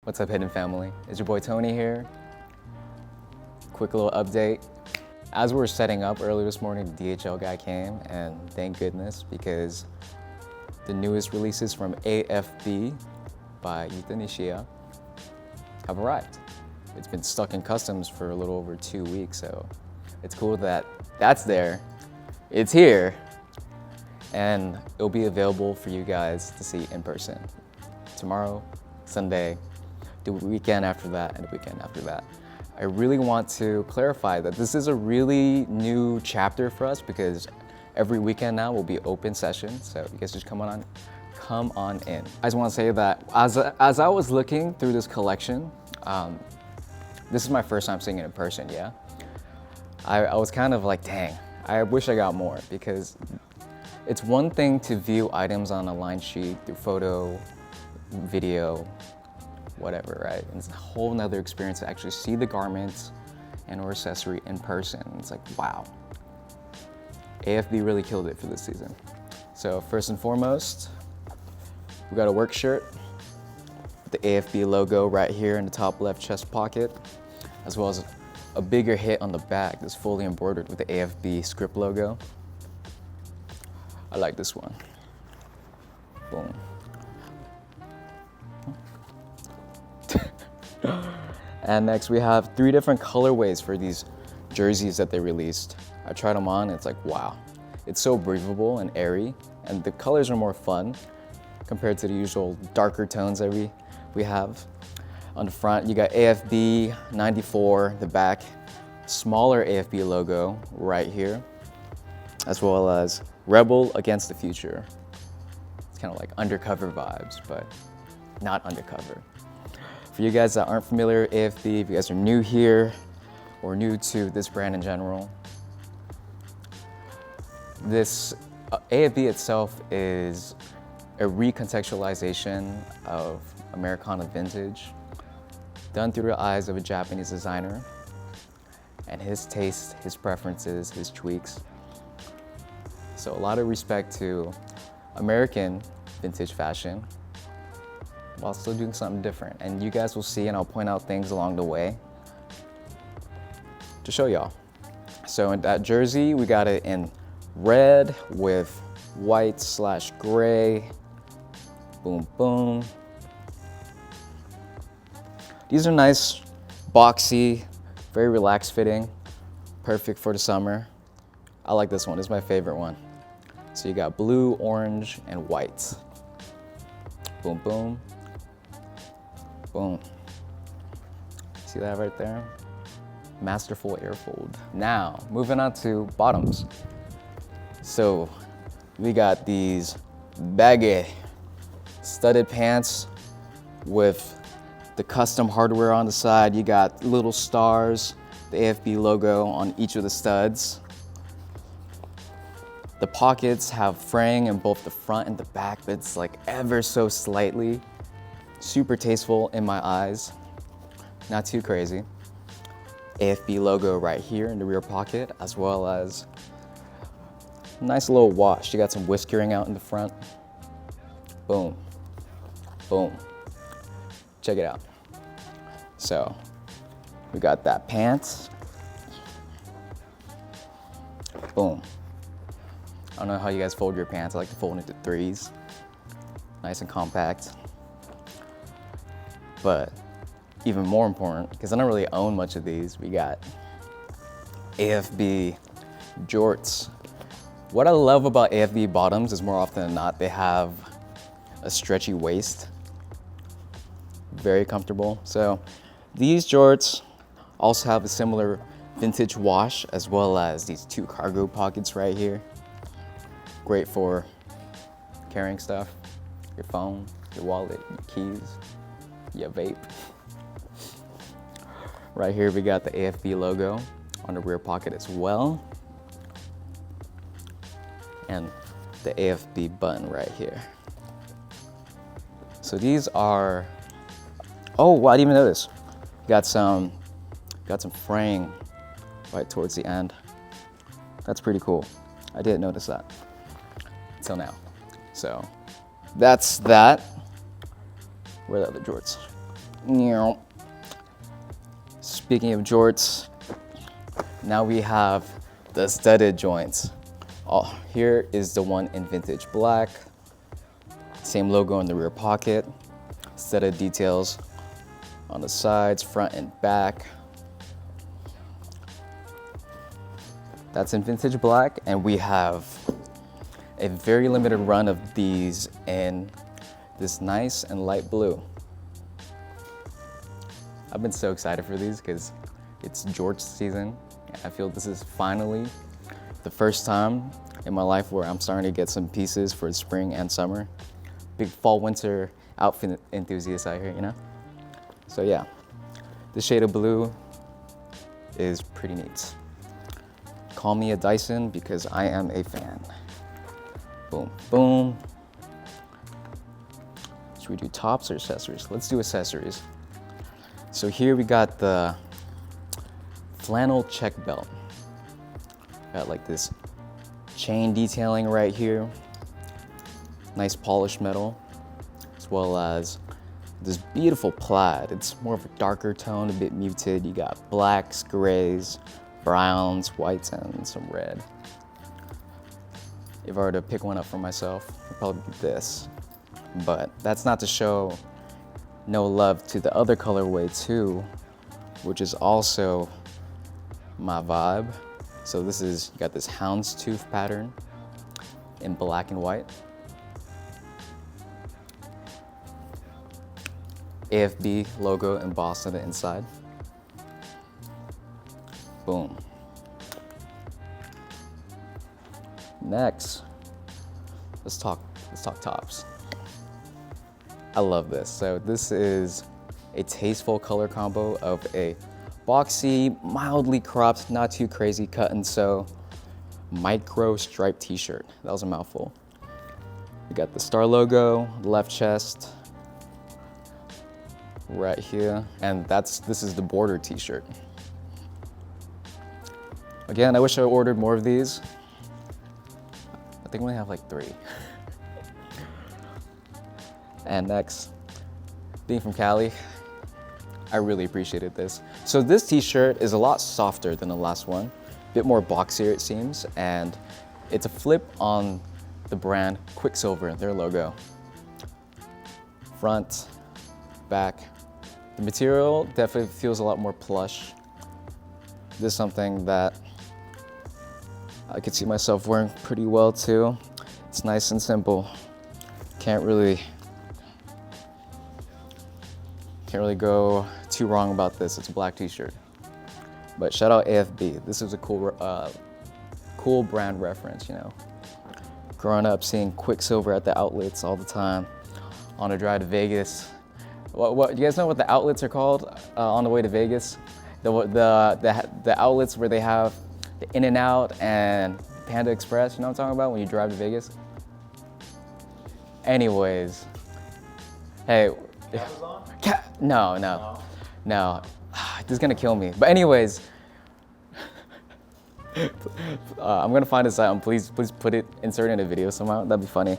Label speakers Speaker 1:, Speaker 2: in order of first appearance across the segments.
Speaker 1: What's up, Hid.n family? It's your boy Tony here. Quick little update. As we were setting up earlier this morning, the DHL guy came, and thank goodness, because the newest releases from AFB by Hid.n have arrived. It's been stuck in customs for a little over 2 weeks, so it's cool that that's there. It's here, and it'll be available for you guys to see in person. Tomorrow, Sunday, the weekend after that, and the weekend after that. I really want to clarify that this is a really new chapter for us because every weekend now will be open session, so you guys just come on in. I just want to say that as I was looking through this collection, this is my first time seeing it in person, yeah? I was kind of like, dang, I wish I got more, because it's one thing to view items on a line sheet through photo, video, whatever, right? And it's a whole nother experience to actually see the garments and or accessory in person. It's like, wow. AFB really killed it for this season. So first and foremost, we got a work shirt with the AFB logo right here in the top left chest pocket, as well as a bigger hit on the back that's fully embroidered with the AFB script logo. I like this one. Boom. And next we have 3 different colorways for these jerseys that they released. I tried them on, it's like, wow. It's so breathable and airy, and the colors are more fun compared to the usual darker tones that we have. On the front, you got AFB 94, the back, smaller AFB logo right here, as well as Rebel Against the Future. It's kind of like undercover vibes, but not undercover. For you guys that aren't familiar with AFB, if you guys are new here or new to this brand in general, this AFB itself is a recontextualization of Americana vintage, done through the eyes of a Japanese designer and his taste, his preferences, his tweaks. So a lot of respect to American vintage fashion while still doing something different. And you guys will see, and I'll point out things along the way to show y'all. So in that jersey, we got it in red with white/gray. Boom, boom. These are nice, boxy, very relaxed fitting, perfect for the summer. I like this one, it's my favorite one. So you got blue, orange, and white. Boom, boom, boom. See that right there? Masterful airfold. Now, moving on to bottoms. So we got these baggy studded pants with the custom hardware on the side. You got little stars, the AFB logo on each of the studs. The pockets have fraying in both the front and the back, but it's like ever so slightly. Super tasteful in my eyes, not too crazy. AFB logo right here in the rear pocket, as well as a nice little wash. You got some whiskering out in the front. Boom, boom. Check it out. So we got that pants. Boom. I don't know how you guys fold your pants. I like to fold into 3s. Nice and compact. But even more important, because I don't really own much of these, we got AFB jorts. What I love about AFB bottoms is more often than not, they have a stretchy waist. Very comfortable. So these jorts also have a similar vintage wash, as well as these 2 cargo pockets right here. Great for carrying stuff, your phone, your wallet, your keys, your vape. Right here we got the AFB logo on the rear pocket as well. And the AFB button right here. So these are, oh wow, I didn't even notice. Got some fraying right towards the end. That's pretty cool. I didn't notice that until now. So that's that. Where are the other jorts? Speaking of jorts, now we have the studded joints. Oh, here is the one in vintage black. Same logo in the rear pocket. Studded details on the sides, front and back. That's in vintage black, and we have a very limited run of these in this nice and light blue. I've been so excited for these because it's Jorts season. I feel this is finally the first time in my life where I'm starting to get some pieces for spring and summer. Big fall winter outfit enthusiast out here, you know? So yeah, this shade of blue is pretty neat. Call me a Dyson because I am a fan. Boom, boom. Should we do tops or accessories? Let's do accessories. So here we got the flannel check belt. Got like this chain detailing right here. Nice polished metal, as well as this beautiful plaid. It's more of a darker tone, a bit muted. You got blacks, grays, browns, whites, and some red. If I were to pick one up for myself, it'd probably be this. But that's not to show no love to the other colorway too, which is also my vibe. So this is, you got this houndstooth pattern in black and white. AFB logo embossed on the inside. Boom. Next, let's talk tops. I love this. So this is a tasteful color combo of a boxy, mildly cropped, not too crazy cut and sew micro striped t-shirt. That was a mouthful. We got the star logo, left chest, right here, and this is the border t-shirt. Again, I wish I ordered more of these. I think we only have like 3. And next, being from Cali, I really appreciated this. So this t-shirt is a lot softer than the last one, a bit more boxier it seems, and it's a flip on the brand Quicksilver, their logo. Front, back. The material definitely feels a lot more plush. This is something that I could see myself wearing pretty well too. It's nice and simple. Can't really go too wrong about this. It's a black t-shirt. But shout out AFB. This is a cool brand reference, you know. Growing up seeing Quicksilver at the outlets all the time on a drive to Vegas. What you guys know what the outlets are called on the way to Vegas? The outlets where they have the In-N-Out and Panda Express, you know what I'm talking about when you drive to Vegas? Anyways, hey. No. This is gonna kill me. But anyways, I'm gonna find this out. Please put it, insert it in a video somehow. That'd be funny.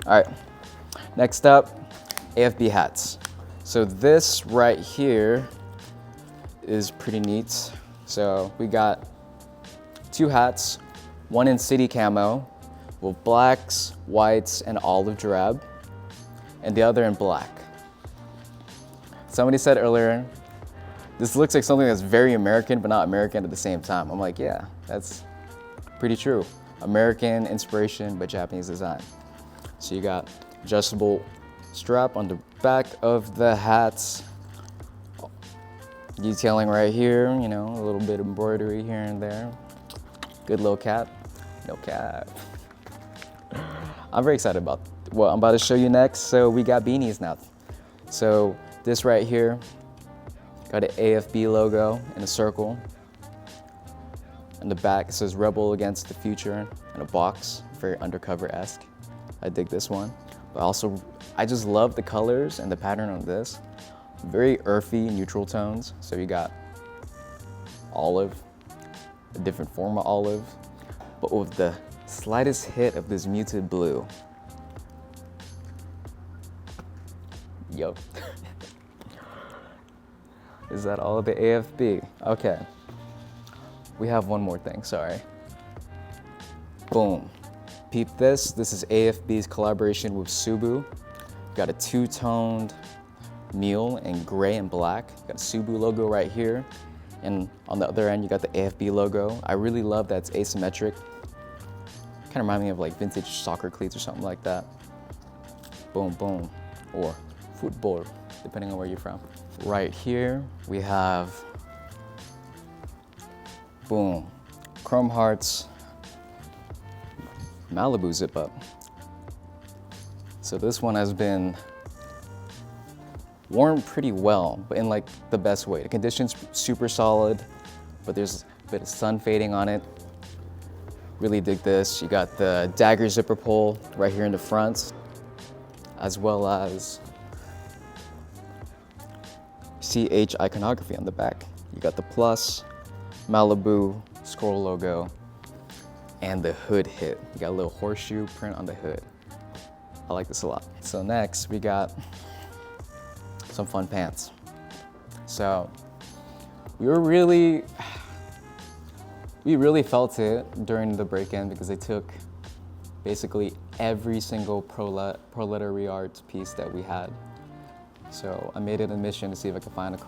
Speaker 1: All right, next up, AFB hats. So this right here is pretty neat. So we got 2 hats, one in city camo with blacks, whites, and olive drab, and the other in black. Somebody said earlier, this looks like something that's very American, but not American at the same time. I'm like, yeah, that's pretty true. American inspiration, but Japanese design. So you got adjustable strap on the back of the hats. Detailing right here, you know, a little bit of embroidery here and there. Good little cap, no cap. I'm very excited about what I'm about to show you next. So we got beanies now. So this right here, got an AFB logo in a circle. In the back, it says Rebel Against the Future in a box, very undercover-esque. I dig this one. But also, I just love the colors and the pattern on this. Very earthy, neutral tones. So you got olive, a different form of olive, but with the slightest hit of this muted blue. Yup. Is that all of the AFB? Okay. We have one more thing, sorry. Boom. Peep this. This is AFB's collaboration with Subu. Got a two-toned mule in gray and black. Got a Subu logo right here. And on the other end, you got the AFB logo. I really love that it's asymmetric. Kind of remind me of like vintage soccer cleats or something like that. Boom, boom. Or football, depending on where you're from. Right here, we have, boom, Chrome Hearts Malibu zip up. So this one has been worn pretty well, but in like the best way. The condition's super solid, but there's a bit of sun fading on it. Really dig this. You got the dagger zipper pull right here in the front, as well as CH iconography on the back. You got the plus, Malibu, scroll logo, and the hood hit. You got a little horseshoe print on the hood. I like this a lot. So next we got some fun pants. So we really felt it during the break-in because they took basically every single Proleta Re Art piece that we had. So I made it a mission to see if I could find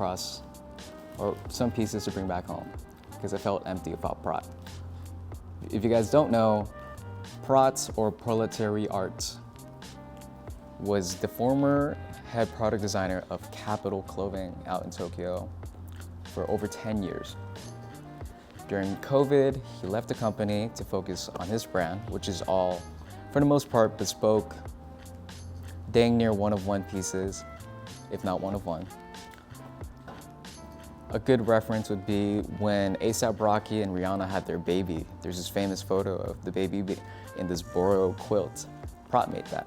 Speaker 1: some pieces to bring back home because I felt empty without Prot. If you guys don't know, Prot or Proletary Art was the former head product designer of Capital Clothing out in Tokyo for over 10 years. During COVID, he left the company to focus on his brand, which is all, for the most part, bespoke, dang near one-of-one pieces, if not one of one. A good reference would be when A$AP Rocky and Rihanna had their baby. There's this famous photo of the baby in this Boro quilt. Prot made that.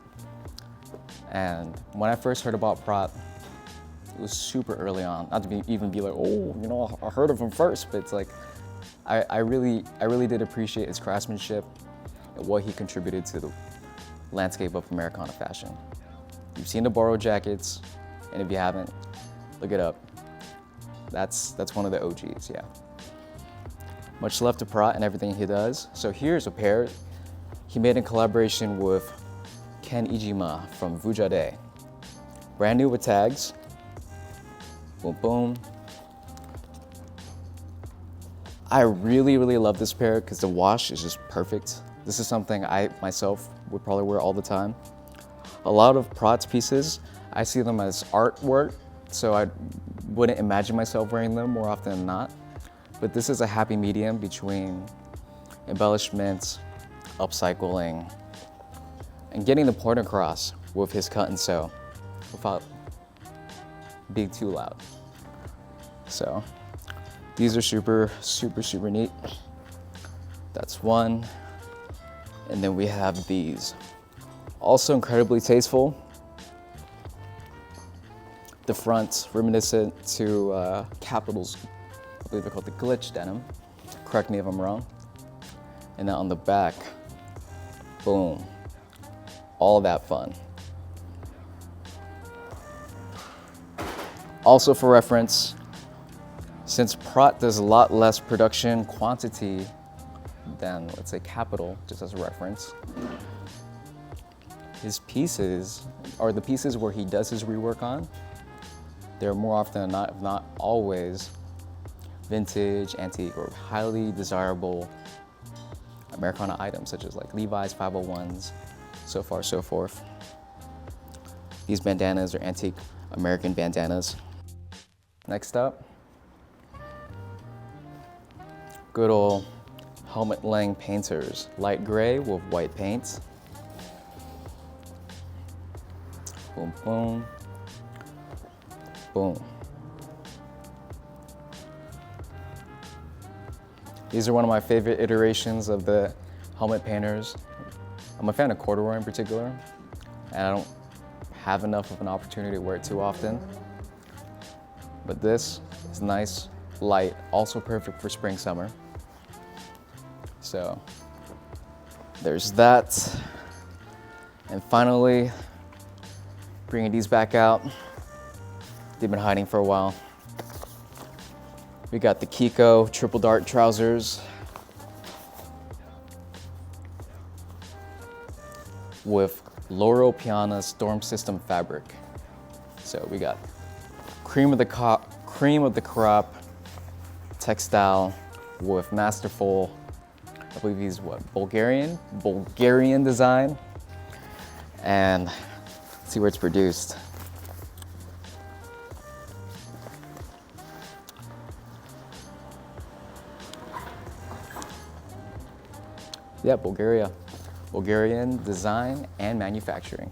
Speaker 1: And when I first heard about Prot, it was super early on. Not to even be like, oh, you know, I heard of him first, but it's like, I really did appreciate his craftsmanship and what he contributed to the landscape of Americana fashion. You've seen the Boro jackets, and if you haven't, look it up. That's one of the OGs, yeah. Much love to Prot and everything he does. So here's a pair he made in collaboration with Ken Ijima from Vuja De. Brand new with tags. Boom, boom. I really love this pair because the wash is just perfect. This is something I myself would probably wear all the time. A lot of Prot's pieces, I see them as artwork, so I wouldn't imagine myself wearing them more often than not. But this is a happy medium between embellishments, upcycling, and getting the point across with his cut and sew without being too loud. So these are super neat. That's one. And then we have these. Also incredibly tasteful. The front reminiscent to Capital's, I believe they're called the glitch denim. Correct me if I'm wrong. And then on the back, boom, all that fun. Also for reference, since Prot does a lot less production quantity than, let's say, Capital, just as a reference, his pieces, or the pieces where he does his rework on, they're more often than not, if not always, vintage, antique, or highly desirable Americana items, such as like Levi's 501s, so far, so forth. These bandanas are antique American bandanas. Next up, good old Helmut Lang painters. Light gray with white paint. Boom, boom, boom. These are one of my favorite iterations of the helmet painters. I'm a fan of corduroy in particular, and I don't have enough of an opportunity to wear it too often. But this is nice, light, also perfect for spring, summer. So there's that. And finally, bringing these back out. They've been hiding for a while. We got the Kiko triple dart trousers with Loro Piana Storm System fabric. So we got cream of the crop textile with masterful, I believe he's what, Bulgarian design. And let's see where it's produced. Yeah, Bulgaria. Bulgarian design and manufacturing.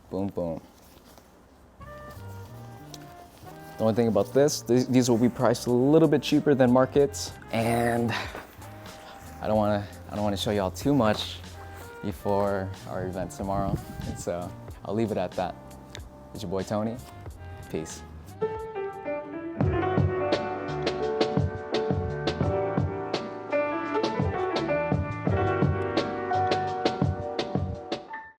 Speaker 1: Boom, boom. The only thing about these will be priced a little bit cheaper than markets, and I don't want to show y'all too much before our event tomorrow, and so I'll leave it at that. It's your boy Tony. Peace.